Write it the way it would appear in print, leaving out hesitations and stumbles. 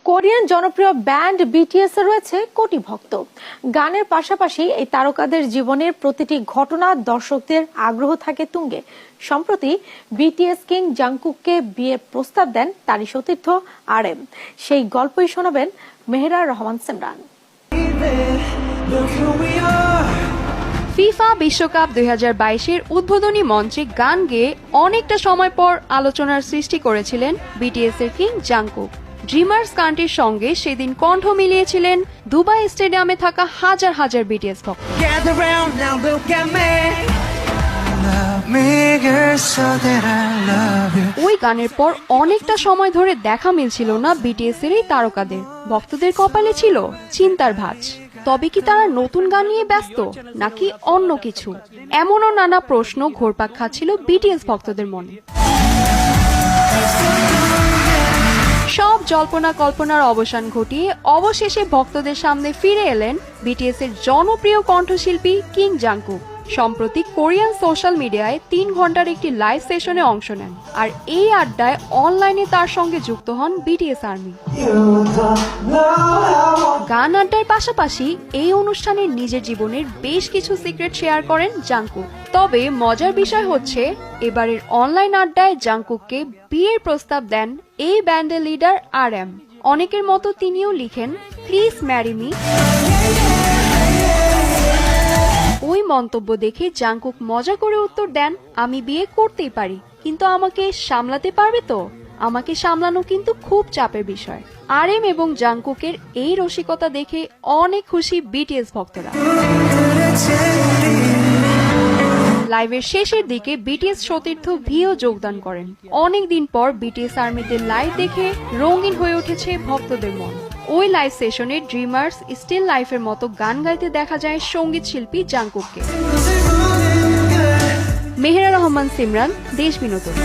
Korean জনপ্রিয় band BTS এর রয়েছে কোটি ভক্ত। গানের পাশাপাশি এই তারকাদের জীবনের প্রতিটি ঘটনা দর্শকদের আগ্রহ থাকে তুঙ্গে। সম্প্রতি বিটিএস কিং জাংকুককে বিয়ের প্রস্তাব দেন তারই সতীর্থ RM। সেই গল্পই শোনাবেন মেহেরা রহমান সিমরান। ফিফা বিশ্বকাপ 2022-এর উদ্বোধনী মঞ্চে গান গেয়ে অনেকটা সময় পর আলোচনার সৃষ্টি করেছিলেন বিটিএস এর কিং জাংকুক। ড্রিমার্স গানটির সঙ্গে সেদিন কণ্ঠ মিলিয়েছিলেন দুবাই স্টেডিয়ামে থাকা হাজার হাজার বিটিএস ভক্ত। ওই গানের পর অনেকটা সময় ধরে দেখা মিলছিল না বিটিএস এর এই তারকাদের। ভক্তদের কপালে ছিল চিন্তার ভাঁজ। তবে কি তারা নতুন গান নিয়ে ব্যস্ত নাকি অন্য কিছু? এমনও নানা প্রশ্ন ঘুরপাক খাচ্ছিল বিটিএস ভক্তদের মনে। সব জল্পনা কল্পনার অবসান ঘটিয়ে অবশেষে ভক্তদের সামনে ফিরে এলেন বিটিএস এর জনপ্রিয় কণ্ঠশিল্পী কিং জাংকুক। সম্প্রতি কোরিয়ান সোশ্যাল মিডিয়ায় 3 ঘন্টার একটি লাইভ সেশনে অংশ নেন। আর এই আড্ডায় অনলাইনে তার সঙ্গে যুক্ত হন বিটিএস আর্মি। গান আড্ডার পাশাপাশি এই অনুষ্ঠানে নিজের জীবনের বেশ কিছু সিক্রেট শেয়ার করেন জাংকুক। তবে মজার বিষয় হচ্ছে, এবারের অনলাইন আড্ডায় জাংকুককে বিয়ের প্রস্তাব দেন এই ব্যান্ডের লিডার RM। অনেকের মতো তিনিও লিখেন, প্লিজ ম্যারি মি। ওই মন্তব্য দেখে জাংকুক মজা করে উত্তর দেন, আমি বিয়ে করতেই পারি, কিন্তু আমাকে সামলাতে পারবে তো? আমাকে সামলানো কিন্তু খুব চাপের বিষয়। RM এবং জাংকুকের এই রসিকতা দেখে অনেক খুশি বিটিএস ভক্তরা। লাইভের শেষের দিকে বিটিএস সতীর্থ ভিও যোগদান করেন। অনেকদিন পর বিটিএস আর্মিদের লাইভ দেখে রঙিন হয়ে উঠেছে ভক্তদের মন। ওই লাইভ সেশনে ড্রিমার্স, স্টিল লাইফের মতো গান গাইতে দেখা যায় সঙ্গীত শিল্পী জাংকুককে। মেহেরা রহমান সিমরান, দেশ বিনোদন।